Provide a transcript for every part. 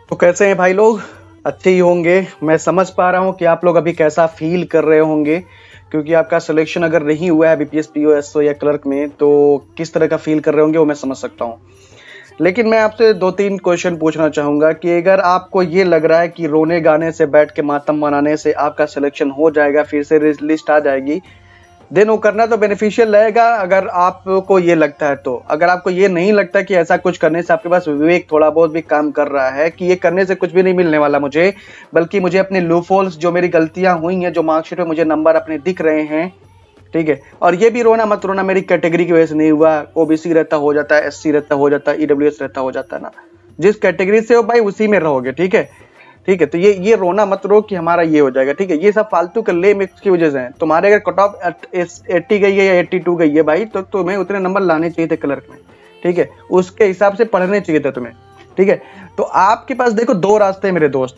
तो कैसे हैं भाई लोग? अच्छे ही होंगे। मैं समझ पा रहा हूँ कि आप लोग अभी कैसा फील कर रहे होंगे, क्योंकि आपका सिलेक्शन अगर नहीं हुआ है बीपीएस पीओ एसओ या क्लर्क में, तो किस तरह का फील कर रहे होंगे वो मैं समझ सकता हूँ। लेकिन मैं आपसे 2-3 क्वेश्चन पूछना चाहूँगा कि अगर आपको ये लग रहा है कि रोने गाने से, बैठ के मातम मनाने से आपका सिलेक्शन हो जाएगा, फिर से लिस्ट आ जाएगी, देन वो करना तो बेनिफिशियल रहेगा अगर आपको ये लगता है। तो अगर आपको ये नहीं लगता कि ऐसा कुछ करने से आपके पास विवेक थोड़ा बहुत भी काम कर रहा है कि ये करने से कुछ भी नहीं मिलने वाला मुझे, बल्कि मुझे अपने लूपहोल्स, जो मेरी गलतियां हुई हैं, जो मार्कशीट में मुझे नंबर अपने दिख रहे हैं, ठीक है। और ये भी रोना मत रोना, मेरी कैटेगरी की वजह से नहीं हुआ। ओबीसी रहता हो जाता है, एससी रहता हो जाता है, ईडब्ल्यूएस रहता हो जाता है ना। जिस कैटेगरी से हो भाई उसी में रहोगे, ठीक है। ठीक है, तो ये रोना मत रो कि हमारा ये हो जाएगा, ठीक है। ये सब फालतू के ले मिक्स की वजह से है। तुम्हारे अगर कट ऑफ 80 गई है या 82 गई है भाई, तो तुम्हें उतने नंबर लाने चाहिए थे क्लर्क में, ठीक है। उसके हिसाब से पढ़ने चाहिए थे तुम्हें, ठीक है। तो आपके पास देखो 2 रास्ते हैं मेरे दोस्त,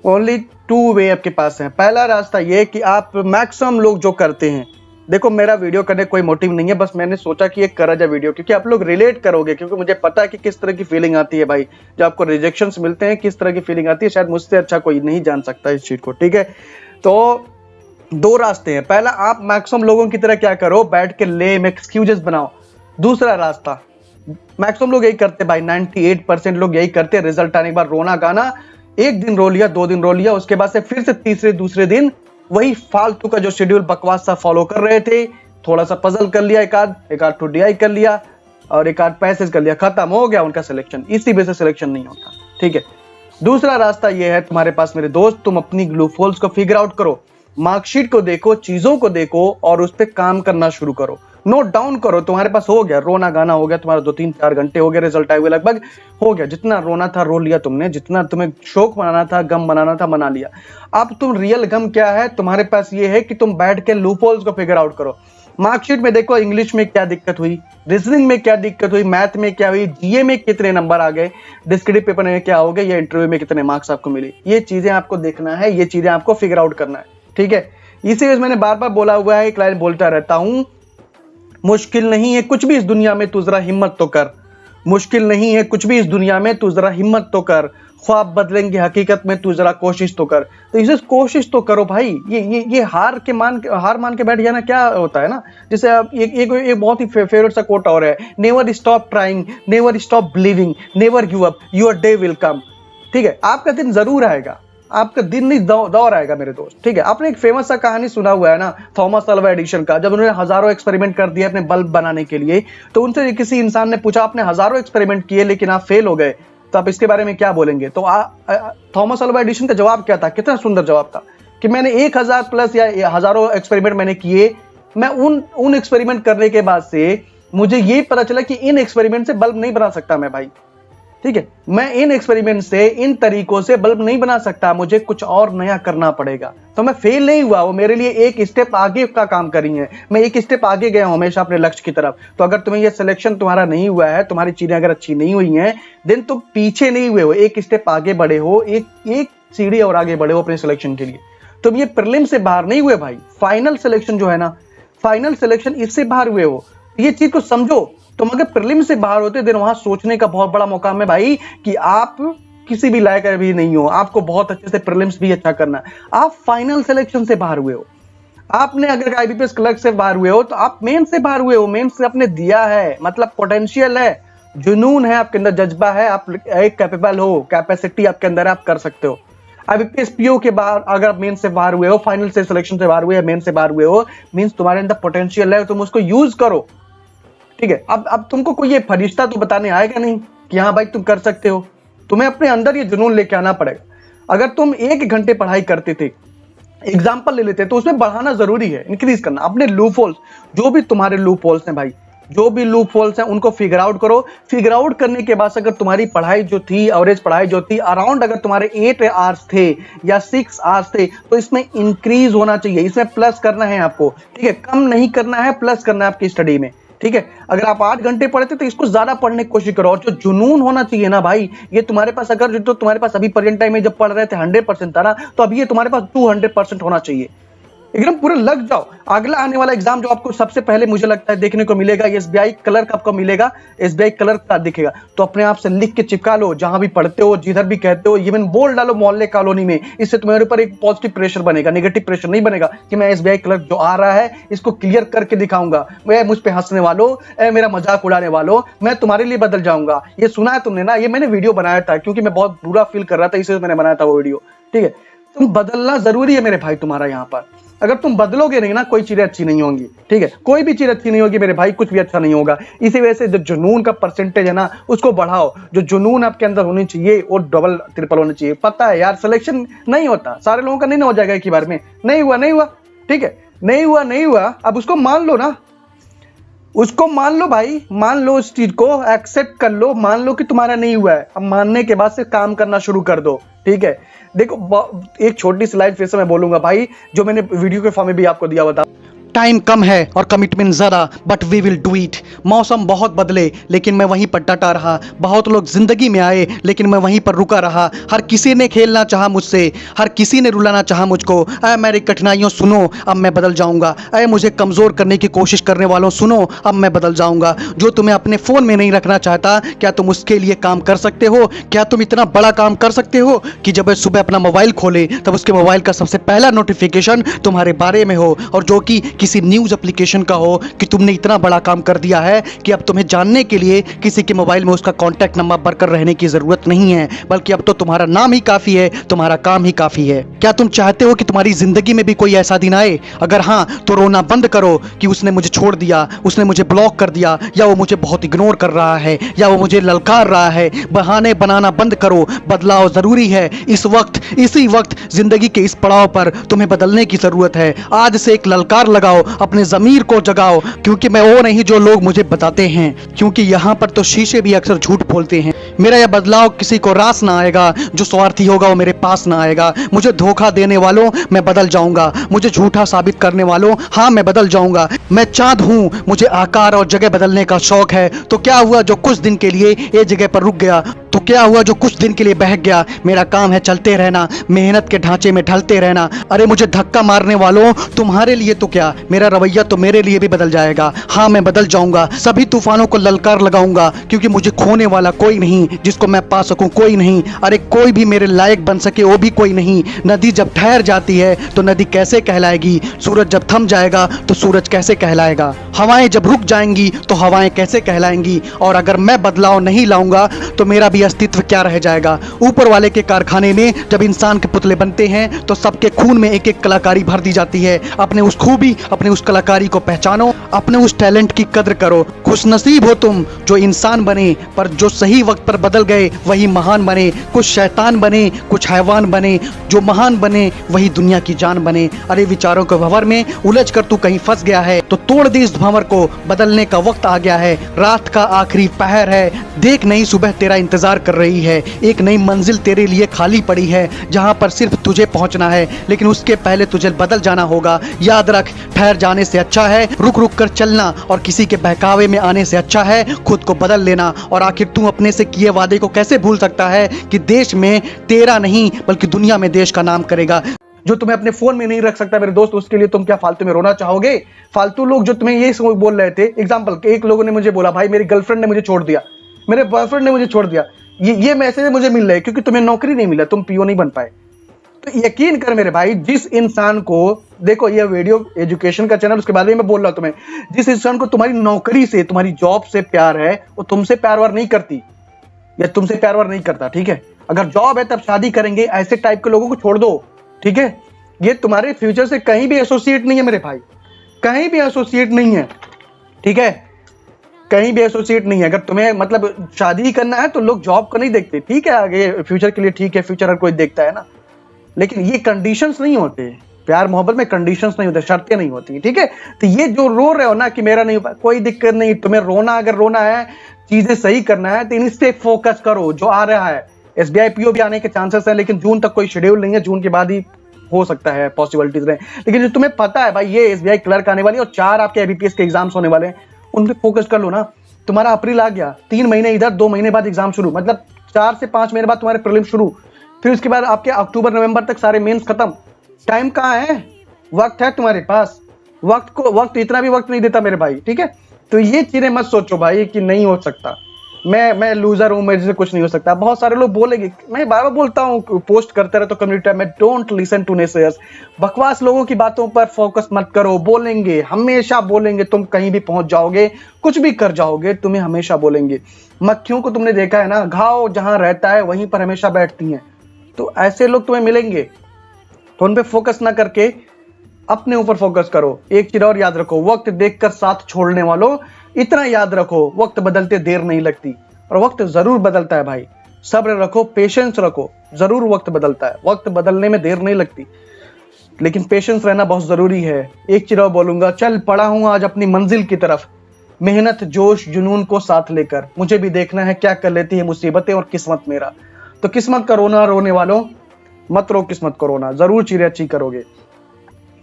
ओनली 2 वे आपके पास है। पहला रास्ता ये कि आप, मैक्सिमम लोग जो करते हैं, देखो मेरा वीडियो करने कोई मोटिव नहीं है, बस मैंने सोचा कि एक करा जाए वीडियो, क्योंकि आप लोग रिलेट करोगे, क्योंकि मुझे पता है कि किस तरह की फीलिंग आती है भाई जब आपको रिजेक्शंस मिलते हैं, किस तरह की फीलिंग आती है। शायद मुझसे अच्छा कोई नहीं जान सकता इस चीज को, ठीक है। तो 2 रास्ते हैं। पहला, आप मैक्सिमम लोगों की तरह क्या करो, बैठ के लेम एक्सक्यूजेस बनाओ। दूसरा रास्ता, मैक्सिमम लोग यही करते भाई, 98% लोग यही करते, रिजल्ट आने के बाद रोना गाना, 1 दिन रो लिया, 2 दिन रो लिया, उसके बाद से फिर से तीसरे दूसरे दिन वही फालतू का जो शेड्यूल बकवास सा फॉलो कर रहे थे। थोड़ा सा पजल कर लिया, एक आध टू डीआई कर लिया और एक आध पैसेज कर लिया, खत्म हो गया उनका सिलेक्शन। इसी वजह से सिलेक्शन नहीं होता, ठीक है। दूसरा रास्ता ये है तुम्हारे पास मेरे दोस्त, तुम अपनी लूपहोल्स को फिगर आउट करो, मार्कशीट को देखो, चीजों को देखो और उस पर काम करना शुरू करो, नोट डाउन करो। तुम्हारे पास हो गया, रोना गाना हो गया तुम्हारा, 2-3-4 घंटे हो गए, रिजल्ट आए हुए लगभग हो गया। जितना रोना था रो लिया तुमने, जितना तुम्हें शोक मनाना था, गम मनाना था, मना लिया। अब तुम रियल गम क्या है तुम्हारे पास, ये है कि तुम बैठ के लूपहोल्स को फिगर आउट करो। मार्कशीट में देखो, इंग्लिश में क्या दिक्कत हुई, रीजनिंग में क्या दिक्कत हुई, मैथ में क्या हुई, जीए में कितने नंबर आ गए, डिस्क्रिप्टिव पेपर में क्या हो गए, या इंटरव्यू में कितने मार्क्स आपको मिले। ये चीजें आपको देखना है, ये चीजें आपको फिगर आउट करना है, ठीक है। इसी वजह मैंने बार बार बोला हुआ है, एक लाइन बोलता रहता हूं, मुश्किल नहीं है कुछ भी इस दुनिया में, तू जरा हिम्मत तो कर। मुश्किल नहीं है कुछ भी इस दुनिया में, तू जरा हिम्मत तो कर। ख्वाब बदलेंगे हकीकत में, तू जरा कोशिश तो कर। तो इसे कोशिश तो करो भाई। ये हार मान के बैठ जाना क्या होता है ना। जैसे आप एक बहुत ही फेवरेट सा कोट और है, never stop trying, never stop believing, never give up, your day will come. ठीक है, आपका दिन जरूर आएगा, आपका दिन नहीं दौर आएगा मेरे दोस्त, ठीक है। आपने एक फेमस सा कहानी सुना हुआ है ना, थॉमस अल्वा एडिशन का, जब उन्होंने हजारों एक्सपेरिमेंट कर दिए अपने बल्ब बनाने के लिए, तो उनसे किसी इंसान ने पूछा, आपने हजारों एक्सपेरिमेंट किए लेकिन आप फेल हो गए, तो आप इसके बारे में क्या बोलेंगे? तो थॉमस अल्वा एडिशन का जवाब क्या था? कितना सुंदर जवाब था कि मैंने 1000 प्लस या हजारों एक्सपेरिमेंट मैंने किए, मैं उन एक्सपेरिमेंट करने के बाद से मुझे ये पता चला कि इन एक्सपेरिमेंट से बल्ब नहीं बना सकता मैं भाई, ठीक है। मैं इन एक्सपेरिमेंट से, इन तरीकों से बल्ब नहीं बना सकता, मुझे कुछ और नया करना पड़ेगा। तो मैं फेल नहीं हुआ, वो मेरे लिए एक स्टेप आगे का काम करी है, मैं एक स्टेप आगे गया हूं हमेशा अपने लक्ष्य की तरफ। तो अगर तुम्हें ये सिलेक्शन तुम्हारा नहीं हुआ है, तुम्हारी चीजें अगर अच्छी नहीं हुई हैं, देन तुम पीछे नहीं हुए हो, एक स्टेप आगे बढ़े हो, एक सीढ़ी और आगे बढ़े हो अपने सिलेक्शन के लिए। तुम ये प्रीलिम से बाहर नहीं हुए भाई, फाइनल सिलेक्शन जो है ना, फाइनल सिलेक्शन, इससे बाहर हुए हो। ये चीज को समझो। तुम अगर प्रीलिम से बाहर होते, देन वहां सोचने का बहुत बड़ा मौका है भाई कि आप किसी भी लायक भी नहीं हो, आपको बहुत अच्छे से प्रीलिम्स भी अच्छा करना है। आप फाइनल सिलेक्शन से बाहर हुए हो। आपने अगर आईबीपीएस क्लर्क से बाहर हुए हो, तो आप मेन से बाहर हुए हो। मेन से आपने दिया है, मतलब पोटेंशियल है, जुनून है आपके अंदर, जज्बा है, आप एक कैपेबल हो, कैपेसिटी आपके अंदर, आप कर सकते हो। आईबीपीएस पीओ के बाहर अगर मेन से बाहर हुए हो, फाइनल से सिलेक्शन से बाहर हुए, मेन से बाहर हुए हो, मीन्स तुम्हारे अंदर पोटेंशियल है, तुम उसको यूज करो, ठीक है। अब तुमको कोई ये फरिश्ता तो बताने आएगा नहीं कि हाँ भाई तुम कर सकते हो, तुम्हें अपने अंदर ये जुनून लेके आना पड़ेगा। अगर तुम 1 घंटे पढ़ाई करते थे, एग्जाम्पल ले लेते, तो उसमें बढ़ाना जरूरी है, इंक्रीज करना। अपने लूप होल्स, जो भी तुम्हारे लूप होल्स हैं भाई, जो भी लूप होल्स हैं उनको फिगर आउट करो। फिगर आउट करने के बाद अगर तुम्हारी पढ़ाई जो थी, एवरेज पढ़ाई जो थी, अराउंड अगर तुम्हारे 8 आवर्स थे या 6 आवर्स थे, तो इसमें इंक्रीज होना चाहिए, इसमें प्लस करना है आपको, ठीक है। कम नहीं करना है, प्लस करना है आपकी स्टडी में, ठीक है। अगर आप 8 घंटे पढ़ते तो इसको ज्यादा पढ़ने की कोशिश करो। और जो जुनून होना चाहिए ना भाई, ये तुम्हारे पास, अगर जो तुम्हारे पास अभी प्रेजेंट टाइम में जब पढ़ रहे थे 100% था ना, तो अभी ये तुम्हारे पास 200% होना चाहिए। एकदम पूरा लग जाओ। अगला आने वाला एग्जाम जो आपको सबसे पहले मुझे लगता है देखने को मिलेगा, एसबीआई क्लर्क आपको मिलेगा, एसबीआई क्लर्क का दिखेगा। तो अपने आप से लिख के चिपका लो, जहां भी पढ़ते हो, जिधर भी कहते हो, इवन बोल डालो मोहल्ले कॉलोनी में। इससे तुम्हारे ऊपर एक पॉजिटिव प्रेशर बनेगा, नेगेटिव प्रेशर नहीं बनेगा कि मैं एसबीआई क्लर्क जो आ रहा है इसको क्लियर करके दिखाऊंगा। मैं मुझ पे हंसने वालों, मेरा मजाक उड़ाने वालों, मैं तुम्हारे लिए बदल जाऊंगा। ये सुना है तुमने ना, ये मैंने वीडियो बनाया था क्योंकि मैं बहुत बुरा फील कर रहा था, इसलिए मैंने बनाया था वो वीडियो। ठीक है, तुम बदलना जरूरी है मेरे भाई तुम्हारा यहाँ पर। अगर तुम बदलोगे नहीं ना, कोई चीजें अच्छी नहीं होंगी। ठीक है, कोई भी चीज अच्छी नहीं होगी मेरे भाई, कुछ भी अच्छा नहीं होगा। इसी वजह से जो जुनून का परसेंटेज है ना, उसको बढ़ाओ। जो जुनून आपके अंदर होनी चाहिए वो डबल ट्रिपल होनी चाहिए। पता है यार, सिलेक्शन नहीं होता, सारे लोगों का नहीं हो जाएगा एक ही बार में। नहीं हुआ, ठीक है, नहीं हुआ, अब उसको मान लो ना, उसको मान लो भाई, मान लो इस चीज को, एक्सेप्ट कर लो, मान लो कि तुम्हारा नहीं हुआ है। अब मानने के बाद से काम करना शुरू कर दो। ठीक है, देखो एक छोटी सी लाइन फिर से मैं बोलूंगा भाई, जो मैंने वीडियो के फॉर्म में भी आपको दिया हुआ था। टाइम कम है और कमिटमेंट ज़्यादा, but we will do it. मौसम बहुत बदले लेकिन मैं वहीं पर डटा रहा। बहुत लोग जिंदगी में आए लेकिन मैं वहीं पर रुका रहा। हर किसी ने खेलना चाहा मुझसे, हर किसी ने रुलाना चाहा मुझको। मेरी कठिनाइयों सुनो, अब मैं बदल जाऊंगा। मुझे कमज़ोर करने की कोशिश करने वालों सुनो, अब मैं बदल जाऊंगा। जो तुम्हें अपने फ़ोन में नहीं रखना चाहता, क्या तुम उसके लिए काम कर सकते हो? क्या तुम इतना बड़ा काम कर सकते हो कि जब सुबह अपना मोबाइल खोले तब उसके मोबाइल का सबसे पहला नोटिफिकेशन तुम्हारे बारे में हो, और जो कि किसी न्यूज़ एप्लीकेशन का हो कि तुमने इतना बड़ा काम कर दिया है कि अब तुम्हें जानने के लिए किसी के मोबाइल में उसका कॉन्टैक्ट नंबर भरकर रहने की ज़रूरत नहीं है, बल्कि अब तो तुम्हारा नाम ही काफ़ी है, तुम्हारा काम ही काफ़ी है। क्या तुम चाहते हो कि तुम्हारी ज़िंदगी में भी कोई ऐसा दिन आए? अगर हाँ, तो रोना बंद करो कि उसने मुझे छोड़ दिया, उसने मुझे ब्लॉक कर दिया, या वो मुझे बहुत इग्नोर कर रहा है, या वो मुझे ललकार रहा है। बहाने बनाना बंद करो, बदलाव ज़रूरी है। इस वक्त, इसी वक्त ज़िंदगी के इस पड़ाव पर तुम्हें बदलने की ज़रूरत है। आज से एक ललकार लगाओ, अपने ज़मीर को जगाओ, क्योंकि मैं वो नहीं जो लोग मुझे बताते हैं, क्योंकि यहाँ पर तो शीशे भी अक्सर झूठ बोलते हैं। मेरा यह बदलाव किसी को रास ना आएगा, जो स्वार्थी होगा वो मेरे पास ना आएगा। मुझे धोखा देने वालों मैं बदल जाऊंगा, मुझे झूठा साबित करने वालों हाँ मैं बदल जाऊंगा। मैं चाँद हूँ, मुझे आकार और जगह बदलने का शौक है। तो क्या हुआ जो कुछ दिन के लिए एक जगह पर रुक गया? तो क्या हुआ जो कुछ दिन के लिए बहक गया? मेरा काम है चलते रहना, मेहनत के ढांचे में ढलते रहना। अरे मुझे धक्का मारने वालों, तुम्हारे लिए तो क्या, मेरा रवैया तो मेरे लिए भी बदल जाएगा। हाँ मैं बदल जाऊंगा, सभी तूफानों को ललकार लगाऊंगा, क्योंकि मुझे खोने वाला कोई नहीं, जिसको मैं पा सकूं कोई नहीं। अरे कोई भी मेरे लायक बन सके वो भी कोई नहीं। नदी जब ठहर जाती है तो नदी कैसे कहलाएगी? सूरज जब थम जाएगा तो सूरज कैसे कहलाएगा? हवाएं जब रुक जाएंगी तो हवाएं कैसे कहलाएंगी? और अगर मैं बदलाव नहीं लाऊंगा तो मेरा भी अस्तित्व क्या रह जाएगा? ऊपर वाले के कारखाने में जब इंसान के पुतले बनते हैं तो सबके खून में एक एक कलाकारी भर दी जाती है। अपने उस खूबी, अपने उस कलाकारी को पहचानो, अपने उस टैलेंट की कद्र करो। खुशनसीब हो तुम जो इंसान बने, पर जो सही वक्त पर बदल गए वही महान बने। कुछ शैतान बने, कुछ हैवान बने, जो महान बने वही दुनिया की जान बने। अरे विचारों के भंवर में उलझ कर तू कहीं फंस गया है तो तोड़ दे इस भंवर को, बदलने का वक्त आ गया है। रात का आखिरी पहर है, देख नई सुबह तेरा इंतजार कर रही है। एक नई मंजिल तेरे लिए खाली पड़ी है, जहां पर सिर्फ तुझे पहुंचना है, लेकिन उसके पहले तुझे बदल जाना होगा। याद रख, ठहर जाने से अच्छा है रुक रुक कर चलना, और किसी के बहकावे में आने से अच्छा है खुद को बदल लेना। और आखिर तू अपने से किए वादे को कैसे भूल सकता है कि देश में तेरा नहीं बल्कि दुनिया में देश का नाम करेगा। जो तुम्हें अपने फोन में नहीं रख सकता मेरे दोस्त, उसके लिए तुम क्या फालतू में रोना चाहोगे? फालतू लोग जो तुम्हें ये बोल रहे थे, एग्जाम्पल, एक लोगों ने मुझे बोला भाई मेरी गर्लफ्रेंड ने मुझे छोड़ दिया, मेरे बॉयफ्रेंड ने मुझे छोड़ दिया, ये मैसेज मुझे मिल रहे क्योंकि तुम्हें नौकरी नहीं मिला, तुम पीओ नहीं बन पाए। तो यकीन कर मेरे भाई, जिस इंसान को, देखो ये वीडियो एजुकेशन का चैनल, उसके बारे में मैं बोल रहा हूं तुम्हें, जिस इंसान को तुम्हारी नौकरी से, तुम्हारी जॉब से प्यार है, वो तुमसे प्यार वार नहीं करती या तुमसे प्यार वार नहीं करता। ठीक है, अगर जॉब है तब शादी करेंगे, ऐसे टाइप के लोगों को छोड़ दो। ठीक है, ये तुम्हारे फ्यूचर से कहीं भी एसोसिएट नहीं है मेरे भाई, कहीं भी एसोसिएट नहीं है। ठीक है, कहीं भी एसोसिएट नहीं है। अगर तुम्हें मतलब शादी करना है तो लोग जॉब को नहीं देखते। ठीक है, आगे फ्यूचर के लिए ठीक है, फ्यूचर हर कोई देखता है ना, लेकिन ये कंडीशंस नहीं होते। प्यार मोहब्बत में कंडीशंस नहीं होते, शर्तें नहीं होती। ठीक है, तो ये जो रो रहे हो ना कि मेरा नहीं, कोई दिक्कत नहीं। तुम्हें रोना, अगर रोना है, चीजें सही करना है तो इन पे फोकस करो। जो आ रहा है, एसबीआई पीओ भी आने के चांसेस है, लेकिन जून तक कोई शेड्यूल नहीं है, जून के बाद ही हो सकता है, पॉसिबिलिटीज रहे। लेकिन जो तुम्हें पता है भाई, ये एसबीआई क्लर्क आने वाली है और 4 आपके आईबीपीएस के एग्जाम्स होने वाले हैं, उन पे फोकस कर लो ना। तुम्हारा अप्रैल आ गया, 3 महीने इधर, 2 महीने बाद एग्जाम शुरू, मतलब 4 से 5 महीने बाद तुम्हारे प्रीलिम शुरू, फिर उसके बाद आपके अक्टूबर नवंबर तक सारे मेंस खत्म। टाइम कहाँ है? वक्त है तुम्हारे पास, वक्त इतना भी वक्त नहीं देता मेरे भाई, ठीक है। तो ये चीजें मत सोचो भाई कि नहीं हो सकता, मैं लूजर हूं, मेरे से कुछ नहीं हो सकता। बहुत सारे लोग बोलेंगे, मैं बार बार बोलता हूँ, पोस्ट करते रहता हूँ कम्युनिटी में, डोंट लिसन टू नेसेयर्स। बकवास लोगों की बातों पर फोकस मत करो। बोलेंगे, हमेशा बोलेंगे, तुम कहीं भी पहुंच जाओगे, कुछ भी कर जाओगे, तुम्हें हमेशा बोलेंगे। मक्खियों को तुमने देखा है ना, घाव जहां रहता है वहीं पर हमेशा बैठती हैं। तो ऐसे लोग तुम्हें मिलेंगे, तो उन पे फोकस ना करके अपने ऊपर फोकस करो। एक चीज और याद रखो, वक्त देखकर साथ छोड़ने वालों, इतना याद रखो, वक्त बदलते देर नहीं लगती, और वक्त जरूर बदलता है भाई। सब्र रखो, पेशेंस रखो, जरूर वक्त बदलता है, वक्त बदलने में देर नहीं लगती, लेकिन पेशेंस रहना बहुत जरूरी है। एक चीज और बोलूंगा, चल पड़ा हूं आज अपनी मंजिल की तरफ, मेहनत जोश जुनून को साथ लेकर, मुझे भी देखना है क्या कर लेती है मुसीबतें और किस्मत मेरा। तो किस्मत का रोना रोने वालों, मत रो किस्मत को रोना, जरूर चीजें अच्छी करोगे,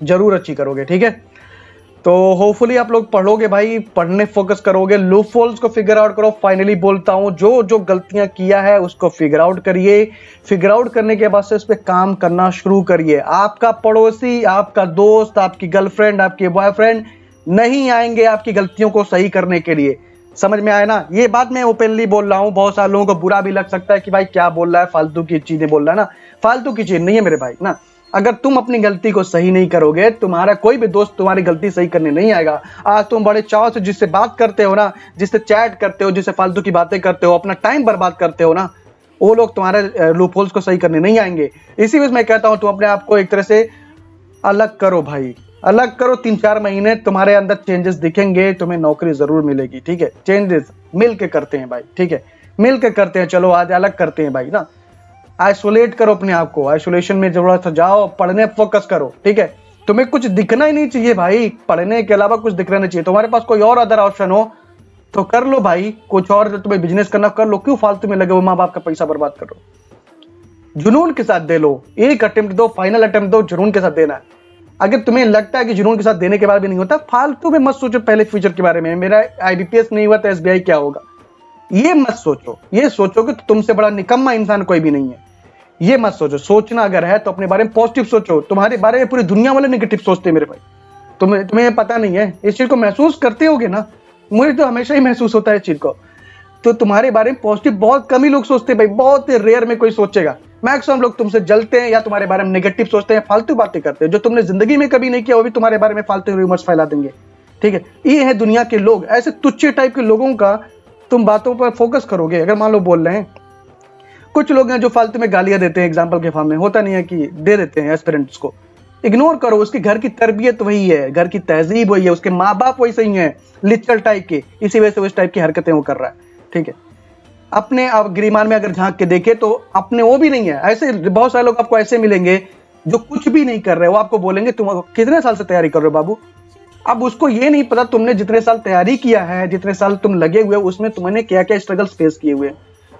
जरूर अच्छी करोगे, ठीक है। तो होपफुली आप लोग पढ़ोगे भाई, पढ़ने फोकस करोगे, लूप होल्स को फिगर आउट करो। फाइनली बोलता हूं, जो जो गलतियां किया है उसको फिगर आउट करिए। फिगर आउट करने के बाद से उस पर काम करना शुरू करिए। आपका पड़ोसी, आपका दोस्त, आपकी गर्लफ्रेंड, आपके बॉयफ्रेंड नहीं आएंगे आपकी गलतियों को सही करने के लिए। समझ में आया ना? ये बात मैं ओपनली बोल रहा हूं, बहुत सारे लोगों को बुरा भी लग सकता है कि भाई क्या बोल रहा है, फालतू की चीजें बोल रहा है ना। फालतू की चीज नहीं है मेरे भाई ना। अगर तुम अपनी गलती को सही नहीं करोगे, तुम्हारा कोई भी दोस्त तुम्हारी गलती सही करने नहीं आएगा। आज तुम बड़े चाव से जिससे बात करते हो ना, जिससे चैट करते हो, जिससे फालतू की बातें करते हो, अपना टाइम बर्बाद करते हो ना, वो लोग तुम्हारे लूप होल्स को सही करने नहीं आएंगे। इसी वजह से मैं कहता हूं, तुम अपने आप को एक तरह से अलग करो भाई, अलग करो। 3-4 महीने तुम्हारे अंदर चेंजेस दिखेंगे, तुम्हें नौकरी जरूर मिलेगी, ठीक है। चेंजेस मिल के करते हैं भाई, ठीक है, मिल के करते हैं। चलो आज अलग करते हैं भाई ना। आइसोलेट करो अपने आप को, आइसोलेशन में जरूरत सा जाओ, पढ़ने फोकस करो, ठीक है। तुम्हें कुछ दिखना ही नहीं चाहिए भाई, पढ़ने के अलावा कुछ दिखना नहीं चाहिए। तुम्हारे पास कोई और अदर ऑप्शन हो तो कर लो भाई, कुछ और तुम्हें बिजनेस करना कर लो, क्यों फालतू में लगे हो माँ बाप का पैसा बर्बाद करो। जुनून के साथ दे लो, एक अटेम्प्ट दो, फाइनल अटेम्प्ट दो, जुनून के साथ देना है। अगर तुम्हें लगता है कि जुनून के साथ देने के बाद भी नहीं होता, फालतू में मत सोचो पहले फ्यूचर के बारे में, मेरा आईबीपीएस नहीं हुआ तो एसबीआई क्या होगा, ये मत सोचो। ये सोचो कि तुमसे बड़ा निकम्मा इंसान कोई भी नहीं है, ये मत सोचो। सोचना अगर है तो अपने बारे में पॉजिटिव सोचो। तुम्हारे बारे में पूरी दुनिया वाले नेगेटिव सोचते हैं मेरे भाई, तुम्हें पता नहीं है, इस चीज को महसूस करते होगे ना। मुझे तो हमेशा ही महसूस होता है इस चीज को। तो तुम्हारे बारे में पॉजिटिव बहुत कम ही लोग सोचते हैं भाई, बहुत रेयर में कोई सोचेगा। मैक्सिमम लोग तुमसे जलते हैं या तुम्हारे बारे में नेगेटिव सोचते हैं, फालतू बातें करते हैं। जो तुमने जिंदगी में कभी नहीं किया वो भी तुम्हारे बारे में फालतू रूमर्स फैला देंगे, ठीक है। ये है दुनिया के लोग, ऐसे तुच्छ टाइप के लोगों का तुम बातों पर फोकस करोगे। अगर मान लो बोल रहे हैं, कुछ लोग हैं जो फालतू में गालियां देते हैं एग्जाम्पल के फॉर्म में, होता नहीं है कि दे देते हैं एस्पिरेंट्स को, इग्नोर करो। उसके घर की तरबियत वही है, घर की तहजीब वही है, उसके माँ बाप वही सही है, लिचल टाइप के, इसी वजह से उस टाइप की हरकतें वो कर रहा है, ठीक है। अपने आप गिरीमान में अगर झांक के देखे तो अपने वो भी नहीं है। ऐसे बहुत सारे लोग आपको ऐसे मिलेंगे जो कुछ भी नहीं कर रहे, वो आपको बोलेंगे तुम कितने साल से तैयारी कर रहे हो बाबू। अब उसको ये नहीं पता तुमने जितने साल तैयारी किया है, जितने साल तुम लगे हुए उसमें तुमने क्या क्या स्ट्रगल्स फेस किए हुए।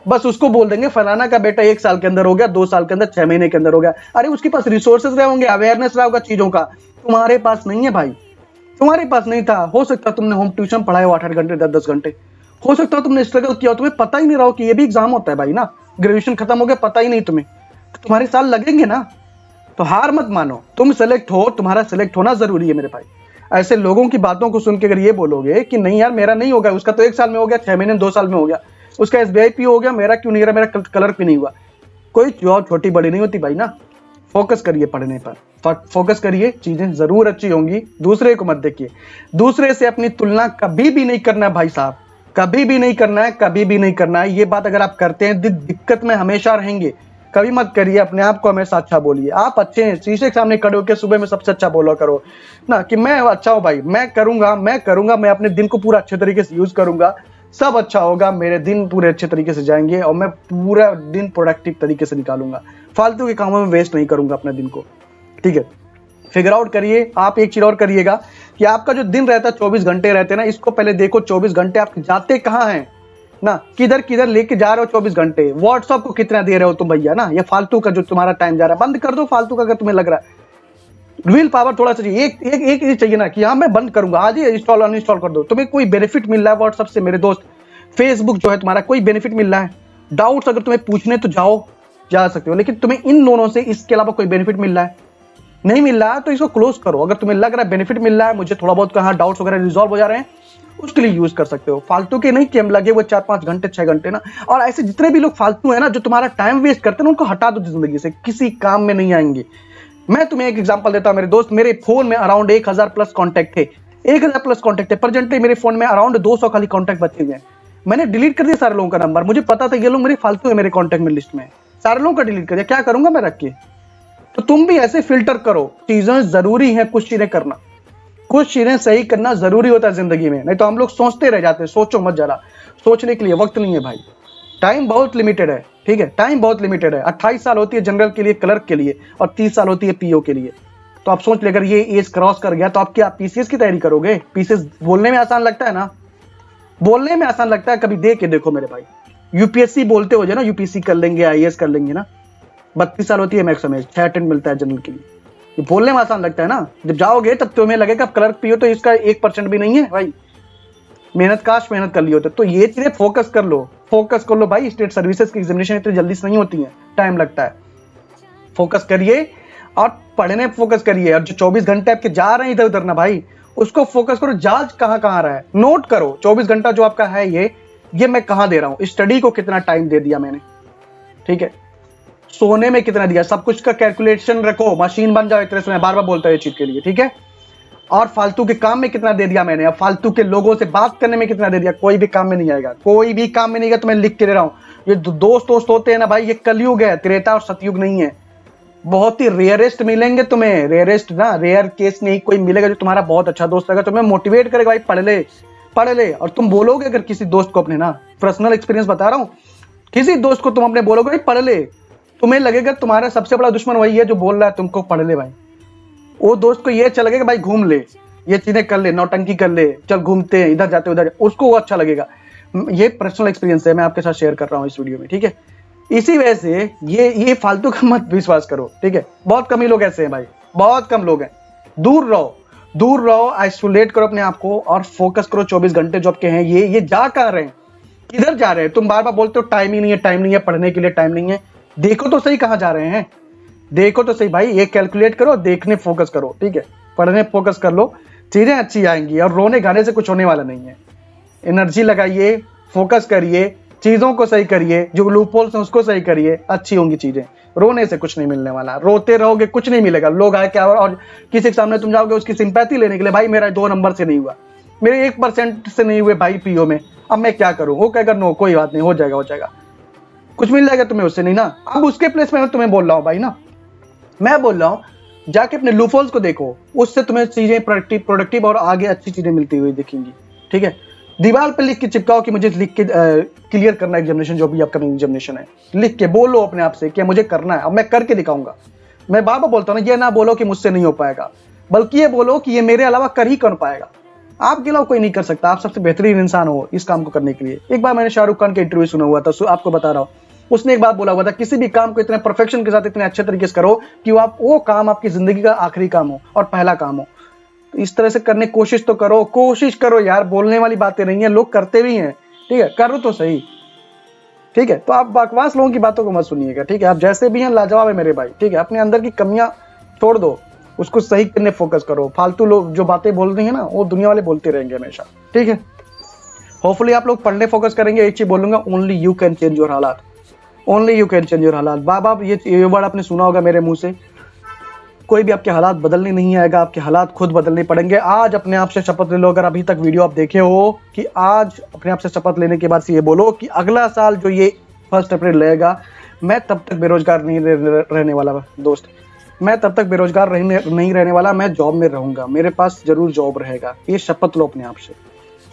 बस उसको बोल देंगे फलाना का बेटा 1 साल के अंदर हो गया, 2 साल के अंदर, 6 महीने के अंदर हो गया। अरे उसके पास रिसोर्सेज रहे होंगे, अवेयरनेस रहा होगा चीजों का, तुम्हारे पास नहीं है भाई, तुम्हारे पास नहीं था। हो सकता तुमने होम ट्यूशन पढ़ाए हो 8-8 घंटे, 10-10 घंटे, हो सकता है तुमने स्ट्रगल किया हो, तुम्हें पता ही नहीं रहा हो कि ये भी एग्जाम होता है भाई ना। ग्रेजुएशन खत्म हो गया, पता ही नहीं तुम्हें, तो तुम्हारे साल लगेंगे ना। तो हार मत मानो, तुम सेलेक्ट हो, तुम्हारा सेलेक्ट होना जरूरी है मेरे भाई। ऐसे लोगों की बातों को सुन के अगर ये बोलोगे कि नहीं यार मेरा नहीं होगा, उसका तो 1 साल में हो गया, 6 महीने 2 साल में हो गया, उसका एसबीआई पी हो गया, मेरा क्यों नहीं हो रहा, मेरा कलर भी नहीं हुआ। कोई जॉब छोटी बड़ी नहीं होती भाई ना। फोकस करिए पढ़ने पर, फोकस करिए, चीजें जरूर अच्छी होंगी। दूसरे को मत देखिए, दूसरे से अपनी तुलना कभी भी नहीं करना भाई साहब, कभी भी नहीं करना है, कभी भी नहीं करना है। ये बात अगर आप करते हैं दिक्कत में हमेशा रहेंगे, कभी मत करिए। अपने आप को हमेशा अच्छा बोलिए, आप अच्छे हैं, शीशे के सामने खड़े होकर सुबह में सबसे अच्छा बोला करो ना कि मैं अच्छा हूं भाई, मैं करूंगा, मैं अपने दिन को पूरा अच्छे तरीके से यूज करूंगा, सब अच्छा होगा, मेरे दिन पूरे अच्छे तरीके से जाएंगे और मैं पूरा दिन प्रोडक्टिव तरीके से निकालूंगा, फालतू के कामों में वेस्ट नहीं करूंगा अपने दिन को, ठीक है। फिगर आउट करिए। आप एक चीज और करिएगा कि आपका जो दिन रहता है 24 घंटे रहते हैं ना, इसको पहले देखो 24 घंटे आप जाते कहाँ हैं ना, किधर किधर लेके जा रहे हो 24 घंटे। व्हाट्सएप को कितना दे रहे हो तुम भैया ना, ये फालतू का जो तुम्हारा टाइम जा रहा है बंद कर दो। फालतू का अगर तुम्हें लग रहा है, विल पावर थोड़ा सा चाहिए, एक चीज चाहिए ना कि हाँ मैं बंद करूंगा, आज ही इंस्टॉल अनइंस्टॉल कर दो। तुम्हें कोई बेनिफिट मिल रहा है व्हाट्सएप से मेरे दोस्त, फेसबुक जो है तुम्हारा कोई बेनिफिट मिल रहा है, डाउट्स अगर तुम्हें पूछने तो जा सकते हो, लेकिन तुम्हें इन दोनों से इसके अलावा कोई बेनिफिट मिल रहा है नहीं मिल रहा है तो इसको क्लोज करो। अगर तुम्हें लग रहा है बेनिफिट मिल रहा है, मुझे थोड़ा बहुत कहाँ डाउट्स वगैरह रिजॉल्व हो जा रहे हैं, उसके लिए यूज कर सकते हो। फालतू के नहीं कि हम लगे हुए 4-5 घंटे 6 घंटे ना। और ऐसे जितने भी लोग फालतू है ना, जो तुम्हारा टाइम वेस्ट करते हैं ना, उनको हटा दो जिंदगी से, किसी काम में नहीं आएंगे। मैं तुम्हें एक एग्जांपल देता हूं मेरे दोस्त, मेरे फोन में अराउंड 1000 प्लस कॉन्टैक्ट थे, 1000 प्लस कॉन्टैक्ट है। प्रेजेंटली मेरे फोन में अराउंड 200 खाली कॉन्टैक्ट बचे हुए हैं। मैंने डिलीट कर दिया सारे लोगों का नंबर, मुझे पता था ये लोग मेरे फालतू है मेरे कॉन्टैक्ट में लिस्ट में, सारे लोगों का डिलीट कर दिया। क्या करूंगा मैं रख के? तो तुम भी ऐसे फिल्टर करो, चीजें जरूरी है, कुछ चीजें करना, कुछ चीजें सही करना जरूरी होता है जिंदगी में। नहीं तो हम लोग सोचते रह जाते हैं। सोचो मत जरा, सोचने के लिए वक्त नहीं है भाई, टाइम बहुत लिमिटेड है, ठीक है, टाइम बहुत लिमिटेड है। 28 साल होती है जनरल के लिए, क्लर्क के लिए, और 30 साल होती है पीओ के लिए। तो आप सोच ले, अगर ये एज क्रॉस कर गया तो आप क्या पीसीएस की तैयारी करोगे? पीसीएस बोलने में आसान लगता है ना, बोलने में आसान लगता है, कभी दे के देखो मेरे भाई। यूपीएससी बोलते हो ना, यूपीएससी कर लेंगे, आईएएस कर लेंगे ना, 32 साल होती है मैक्सिमम एज, 6 अटेम्प्ट मिलता है जनरल के लिए। ये बोलने में आसान लगता है ना, जब जाओगे तब तुम्हें लगेगा क्लर्क पीओ तो इसका 1% भी नहीं है भाई। मेहनत काश मेहनत कर ली होते। तो ये चीजें फोकस कर लो, फोकस कर लो भाई। स्टेट सर्विसेज की एग्जामिनेशन इतनी जल्दी से नहीं होती है, टाइम लगता है। फोकस करिए और पढ़ने पे फोकस करिए। और जो 24 घंटे आपके जा रहे हैं इधर उधर ना भाई, उसको फोकस करो, जांच कहां कहां रहा है, नोट करो 24 घंटा जो आपका है ये मैं कहां दे रहा हूं, स्टडी को कितना टाइम दे दिया मैंने, ठीक है, सोने में कितना दिया, सब कुछ का कैलकुलेशन रखो। मशीन बन जाओ इतने समय, बार बार बोलता है ये चीज के लिए, ठीक है। और फालतू के काम में कितना दे दिया मैंने, अब फालतू के लोगों से बात करने में कितना दे दिया, कोई भी काम में नहीं आएगा, कोई भी काम में नहीं आएगा। तो मैं लिख के दे रहा हूं, ये दोस्त होते हैं ना भाई, ये कलयुग है, त्रेता और सतयुग नहीं है। बहुत ही रेयरेस्ट मिलेंगे तुम्हें, रेयरेस्ट ना, रेयर केस नहीं कोई मिलेगा जो तुम्हारा बहुत अच्छा दोस्त रहेगा, तुम्हें मोटिवेट करेगा भाई पढ़ ले पढ़ ले। और तुम बोलोगे अगर किसी दोस्त को अपने, ना पर्सनल एक्सपीरियंस बता रहा हूं, किसी दोस्त को तुम अपने बोलोगे भाई पढ़ ले, तुम्हें लगेगा तुम्हारा सबसे बड़ा दुश्मन वही है जो बोल रहा है तुमको पढ़ ले भाई। वो दोस्त को ये अच्छा लगेगा भाई घूम ले, ये चीजें कर ले, नौटंकी कर ले, चल घूमते हैं इधर जाते उधर, उसको वो अच्छा लगेगा। ये पर्सनल एक्सपीरियंस है, मैं आपके साथ शेयर कर रहा हूँ इस वीडियो में, ठीक है। इसी वजह से ये फालतू का मत विश्वास करो, ठीक है। बहुत कम ही लोग ऐसे हैं भाई, बहुत कम लोग हैं। दूर रहो, आइसोलेट करो अपने आप को और फोकस करो। 24 घंटे जो आपके हैं, ये जा कहाँ रहे हैं, किधर जा रहे हैं? तुम बार बार बोलते हो टाइम ही नहीं है, टाइम नहीं है, पढ़ने के लिए टाइम नहीं है। देखो तो सही कहाँ जा रहे हैं, देखो तो सही भाई। ये कैलकुलेट करो, देखने फोकस करो, ठीक है, पढ़ने फोकस कर लो, चीजें अच्छी आएंगी। और रोने गाने से कुछ होने वाला नहीं है। एनर्जी लगाइए, फोकस करिए, चीजों को सही करिए, जो लूपहोल्स हैं उसको सही करिए, अच्छी होंगी चीजें। रोने से कुछ नहीं मिलने वाला, रोते रहोगे कुछ नहीं मिलेगा। लोग आए क्या, और किसी के सामने तुम जाओगे उसकी सिंपैथी लेने के लिए, भाई मेरा 2 नंबर से नहीं हुआ, मेरे 1% से नहीं हुए भाई पीओ में, अब मैं क्या करूं? वो कहेगा नो कोई बात नहीं, हो जाएगा, कुछ मिल जाएगा तुम्हें उससे, नहीं ना। अब उसके प्लेस में मैं तुम्हें बोल रहा हूं भाई ना, मैं बोल रहा हूं जाके अपने लूपहोल्स को देखो, उससे तुम्हें चीजें प्रोडक्टिव और आगे अच्छी चीजें मिलती हुई दिखेंगी, ठीक है। दीवार पे लिख के चिपकाओ कि मुझे लिख के क्लियर करना है एग्जामिनेशन, जो भी अपकमिंग एग्जामिनेशन है, लिख के बोलो अपने आप से कि मुझे करना है, अब मैं करके दिखाऊंगा। मैं बार बार बोलता हूं ना, ये ना बोलो कि मुझसे नहीं हो पाएगा, बल्कि ये बोलो कि ये मेरे अलावा कर ही कौन पाएगा। आपके अलावा कोई नहीं कर सकता, आप सबसे बेहतरीन इंसान हो इस काम को करने के लिए। एक बार मैंने शाहरुख खान का इंटरव्यू सुना हुआ था, आपको बता रहा हूँ, उसने एक बात बोला हुआ था, किसी भी काम को इतने परफेक्शन के साथ इतने अच्छे तरीके से करो कि वो काम आपकी जिंदगी का आखिरी काम हो और पहला काम हो। इस तरह से करने की कोशिश तो करो, कोशिश करो यार, बोलने वाली बातें नहीं है, लोग करते भी हैं, ठीक है, करो तो सही, ठीक है। तो आप बकवास लोगों की बातों को मत सुनिएगा, ठीक है। आप जैसे भी हैं लाजवाब है मेरे भाई, ठीक है। अपने अंदर की कमियां छोड़ दो, उसको सही करने फोकस करो। फालतू लोग जो बातें बोल रहे हैं ना, वो दुनिया वाले बोलते रहेंगे हमेशा, ठीक है। होपफुली आप लोग पढ़ने फोकस करेंगे। एक चीज बोलूंगा, only you can change your हालात, only you can change your हालात। बाबा ये वर्ड आपने सुना होगा मेरे मुंह से, कोई भी आपके हालात बदलने नहीं आएगा, आपके हालात खुद बदलने पड़ेंगे। आज अपने आप से शपथ ले लो, अगर अभी तक वीडियो आप देखे हो, कि आज अपने आप से शपथ लेने के बाद से ये बोलो कि अगला साल जो ये 1 अप्रैल रहेगा, मैं तब तक बेरोजगार नहीं रहने वाला दोस्त, मैं तब तक बेरोजगार नहीं रहने वाला, मैं जॉब में रहूंगा, मेरे पास जरूर जॉब रहेगा। ये शपथ लो अपने आप से,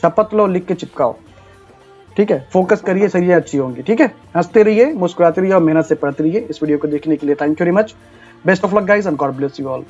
शपथ लो, लिख के चिपकाओ, ठीक है। फोकस करिए, चीजें अच्छी होंगी, ठीक है। हंसते रहिए, मुस्कुराते रहिए और मेहनत से पढ़ते रहिए। इस वीडियो को देखने के लिए thank you very much. Best of luck guys and God bless you all.